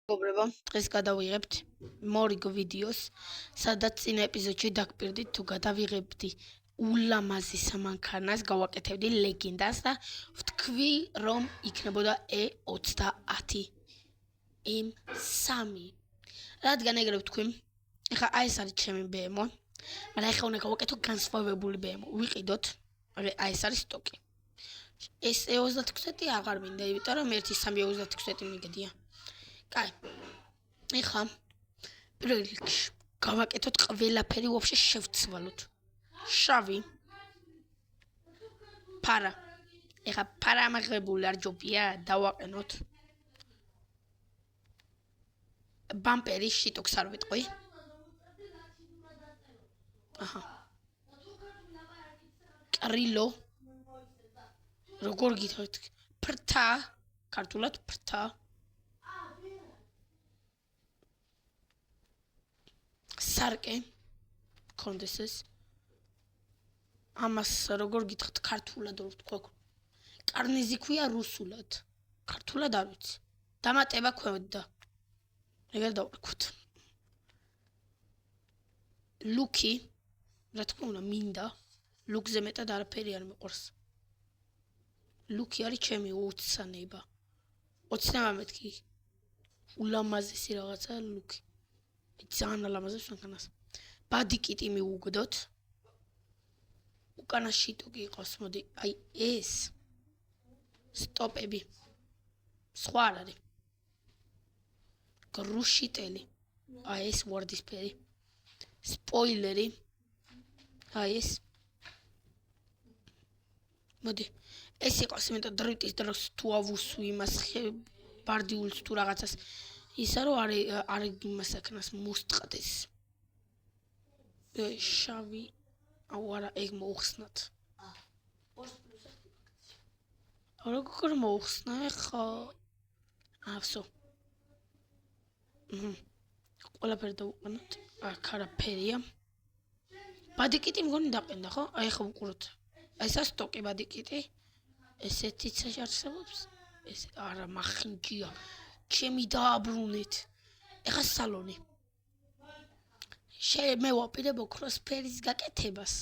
მეგობრებო, დღეს გადავიღებთ მორიგ ვიდეოს, სადაც წინა ეპიზოდში დაგპირდით თუ გადავიღებთ ულამაზი სამანქანას, გავაკეთებდი ლეგენდას და ვთქვი, რომ იქნებოდა E30 M3. რადგან ეგრე ვთქვი, ეხლა აი ეს არის ჩემი BMW, მაგრამ ეხლა უნდა გავაკეთო განსხვავებული BMW, ვიყიდოთ, აი ეს არის სტოკი. ეს E36 აღარ მინდა, იმიტომ რომ 1.3 მიგდია. კაი. ეხლა პირველ რიგში გავაკეთოთ ყველაფერი ვაფშე შევცვალოთ. შავი. ფარა. ეხლა ფარა ამაღლებული არ ჯობია, დავაყენოთ. ბამპერი შიტოქს არ ვიტყვი. აჰა. კრილო. როგორ გითხრათ? ფრთა, ქართულად ფრთა. სარკე კონდეს ეს. ამას როგორ გითხრათ ქართულად რო ვთქვა? კარნიზი ქვია რუსულად. ქართულად არ ვიცი. დამატება ქვევდა. ეგრე დავყოთ. ლუკი, რა თქმა უნდა, მინდა. ლუკზე მეტად არაფერი არ მიყვარს. ლუკი არის ჩემი უცანება. ოცნება მეთქი. ულამაზესი რაღაცა ლუკი. ძალიან ალამაზებს მანქანას. ბადიკიტი მიუგდოთ. უკანა შიტოკი იყოს, მოდი, აი ეს. სტოპები. სხვა არ არის. გრუშიტელი. აი ეს ვარდისფერი. სპოილერი. აი ეს. მოდი. ეს იყოს მეტად დროის დროს თუ ავუსვი იმას ბარდიულს თუ რაღაცას. ისა რომ არ იმასაკნას მოსწყდეს. შავი. აუ არა, ეგ მოუხსნათ. როგორ მოუხსნა ხა? ავსო. ყველაფერი დავუყენოთ. აქ არაფერია. ბადიკიტი მგონი დაყენდა, ხო? აი ხა ვუყუროთ. ეს სტოკი ბადიკიტი. ესეთი წარსებობს. ეს არა მახინჯია. ჩემი დააბრუნეთ. ეხა სალონი. მე ვაპირებ ოქროსფერის გაკეთებას.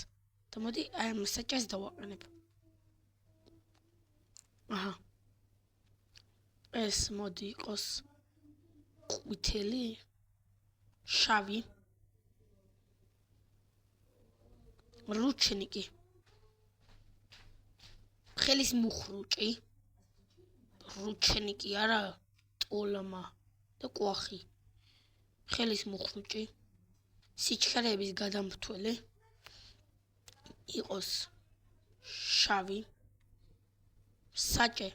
და მოდი აი ამ საჭას დავაყენებ. აჰა. ეს მოდი იყოს ყვითელი, შავი. რუჩნიკი. ხელის მუხრუჭი. რუჩნიკი არა. ოლამა და კვახი. ხელის მუხრუჭი. სიჩქარეების გადამფრთველი. იყოს შავი. საჭე.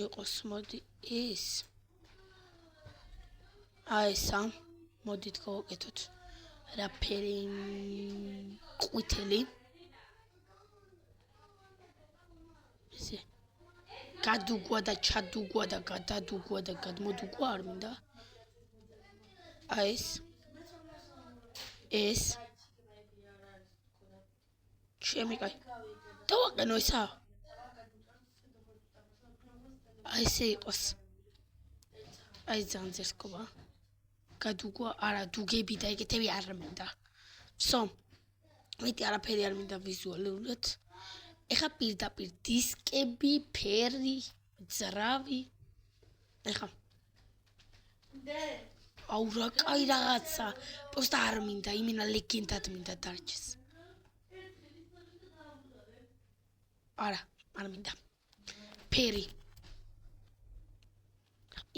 იყოს მოდი ეს. აი ესა. მოდით გავაკეთოთ. რაფერი ყვითელი. ესე გადუგვა და ჩადუგვა და გადადუგვა და გადმოდუგვა არ მინდა. აი ეს ჩემი კაი. დავაყენო ესა. აი ესე იყოს. აი ძალიან ზესკობა. გადუგვა არა, დუგები და ეგეთები არ მინდა. ვსო. მეტი არაფერი არ მინდა ვიზუალურად. ეხა პირდაპირ დისკები, ფერი, ძრავი. ეხა. აუ რა კაი რაღაცა. პროსტა არ მინდა, იმენა ლეგენდად მინდა დარჩეს. არა, არ მინდა. ფერი.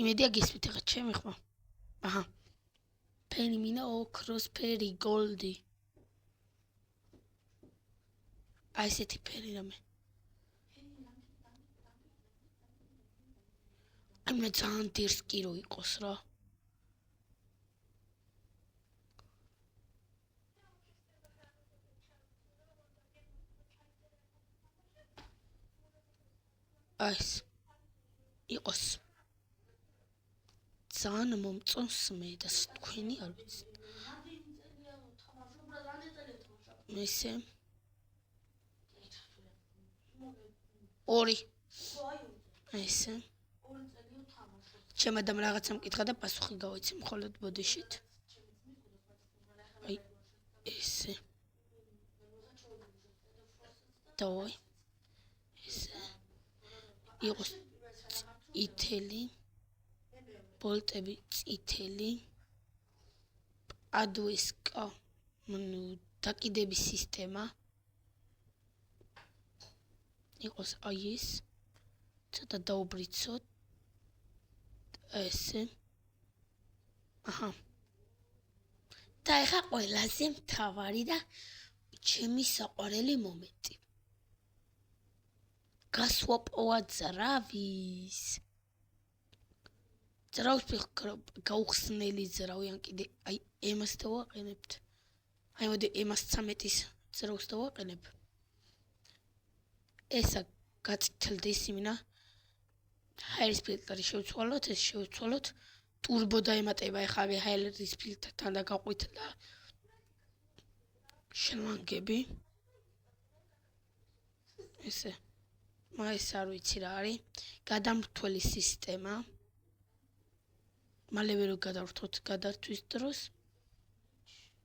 იმედია გესვით ეხა ჩემი ხო? აჰა. ფერი მინდა ოქროსფერი, გოლდი. აი ესეთი ფერი რამე. აი მე ძალიან დერსკი რო იყოს რა. აი ეს იყოს. ძალიან მომწონს მე და თქვენი არ ვიცი. ესე ორი. ესე ჩემ ადამ რაღაცა მკითხა და პასუხი გავიცი მხოლოდ ბოდიშით. აი ესე. დავай. ესე. იყოს წითელი. ბოლტები წითელი. ადვესკა დაკიდების სისტემა. იყოს აი ეს. ცოტა დაუბრიცოთ. ესე. აჰა. და ეხა ყველაზე მთავარი და ჩემი საყვარელი მომენტი. გასვაპოვა ძრავის. ძრავის გაუხსნელი ძრავი ან კიდე აი ემას დავაყენებთ. აი მოდი ემას 13-ის ძრავს დავაყენებ. ესა გაწითლდეს იმინა ჰაერის ფილტრი შევცვალოთ, ეს შევცვალოთ. ტურბო დაემატება ეხლა ჰაერის ფილტრთან და გაყვითლა შლანგები. ესე. მაინც არ ვიცი რა არის. გადამრთველი სისტემა. მალევე რო გადავრთოთ გადართვის დროს.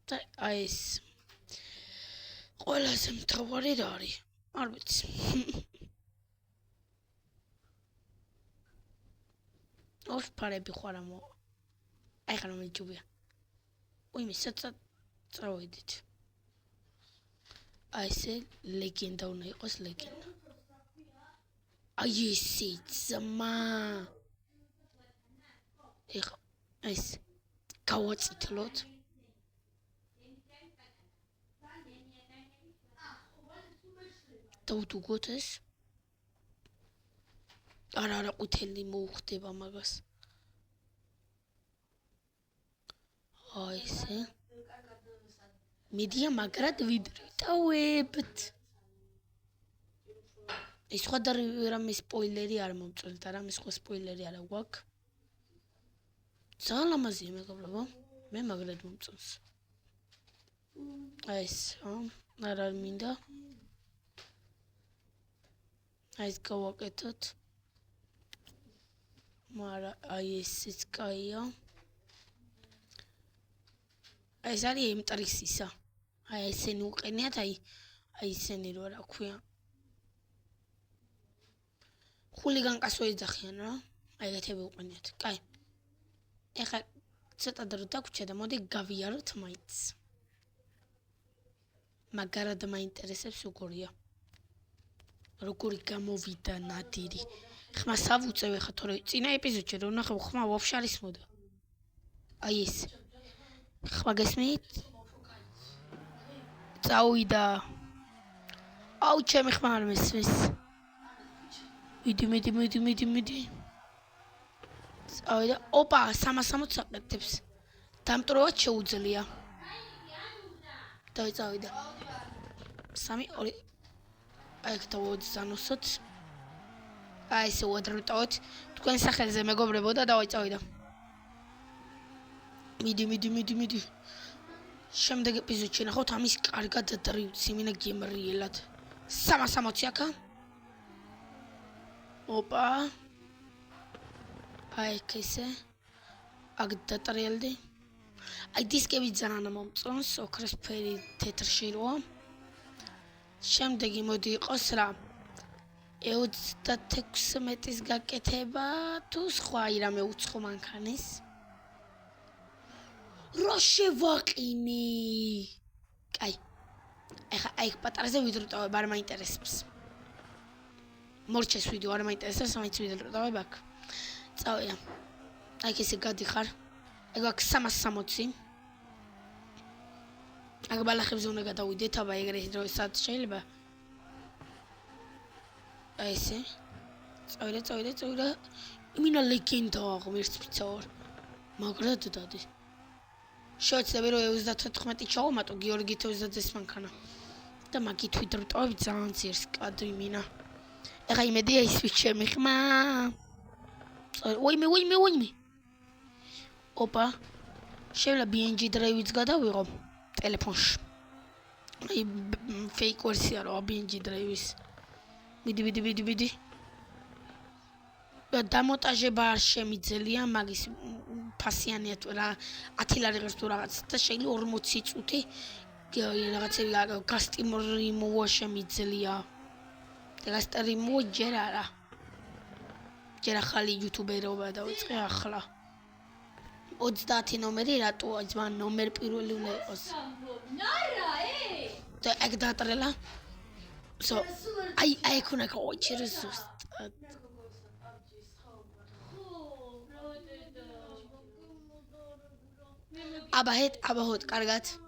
და აი ეს ყველაზე მთავარი რა არის? არ ვიცი. ორ ფარები ხარ ამო. აი ხარ მომიჯუბია. უიმე საცა წავედით. აი ესე ლეგენდა უნდა იყოს ლეგენდა. აი ესე ძმა. ეხა ეს გავაწითლოთ. დავდუგოთ ეს. არა ყვითელი მოუხდება მაგას. აი ესე. მედია მაგრად ვიდრიტავებთ. ეს სხვა რამე სპოილერი არ მომწონს და რამე სხვა სპოილერი არა გვაქვს. ძალიან ლამაზია მეგობრებო. მე მაგრად მომწონს. აი ეს არა მინდა. აი ეს გავაკეთოთ. მარა აი ესეც კაია. აი ეს არის იმტრისისა. აი ესენი უყენიათ აი ესენი რო რა ქვია. ხულიგანკას ვეძახიან რა. აი ეგეთები უყენიათ. კაი. ეხლა ცოტა დრო დაგვრჩა და მოდი გავიაროთ მაინც. მაგრად მაინტერესებს როგორია. როგორი გამოვიდა ნადირი. ხმა სავუწევ ეხა თორე წინა ეპიზოდში რომ ნახე ხმა ვაფშე არ ისმოდა. აი ეს. ხმა გესმით? წავიდა. აუ ჩემი ხმა არ მესმის. მიდი. წავიდა. ოპა 360 საკეთებს. დამტროვად შეუძლია. დავიწავიდა. 3 2 აი დავოძანოსოთ. აი ესე უადროტოთ. თქვენ სახელზე მეგობრებო და დავიწავიდა. მიდი. შემდეგ ეპიზოდში ნახოთ ამის კარგად დრივს იმინა გემრიელად. 360 აქა. ოპა. აი ესე. აქ დატრიალდი. აი დისკები ძალიან მომწონს, ოქროსფერი თეთრში როა. შემდეგი მოდი იყოს რა 36 გაკეთება თუ სხვა რამე უცხო მანქანის. რა შევაყინი? კაი. ეხა აი პატარაზე ვიდრუტავებ, არ მაინტერესებს. მორჩეს ვიდეო არ მაინტერესებს, მაინც ვიდრუტავებ აქ. წავია. აი ესე გადიხარ. ეგ აქ 360. აქ ბალახებზე უნდა გადავიდეთ, აბა ეგრე დროსაც შეიძლება. აი ესე. წავიდა. იმინა ლეგენდა ღმერთს ვიცავარ. მაგრად დადი. შევეცდები რომ 34 ჩავამატო გიორგი 30-ის მანქანა. და მაგით ვიდრუტავებ ძალიან ძიერს კადრი მინა. ეხა იმედია ის ვიჩემი ხმა. უიმე. ოპა. შეიძლება BNG დრაივიც გადავიღო ტელეფონში. აი ფეიქ ვერსია რა BNG დრაივის. მიდი. დამონტაჟება არ შემიძლია, მაგის ფასიანია თუ რა 10 ლარი ღირს თუ რაღაც და შეიძლება 40 წუთი რაღაცები გასტრიმოვა შემიძლია. გასტრიმოვა ჯერ არა. ჯერ ახალი იუთუბერობა დავიწყე ახლა. 30 ნომერი რატოა ძმა ნომერ პირველი უნდა იყოს. და ეგ დაატრელა. აი ქონა კოჩერს ზუსტად. აბა ჰეთ, კარგად.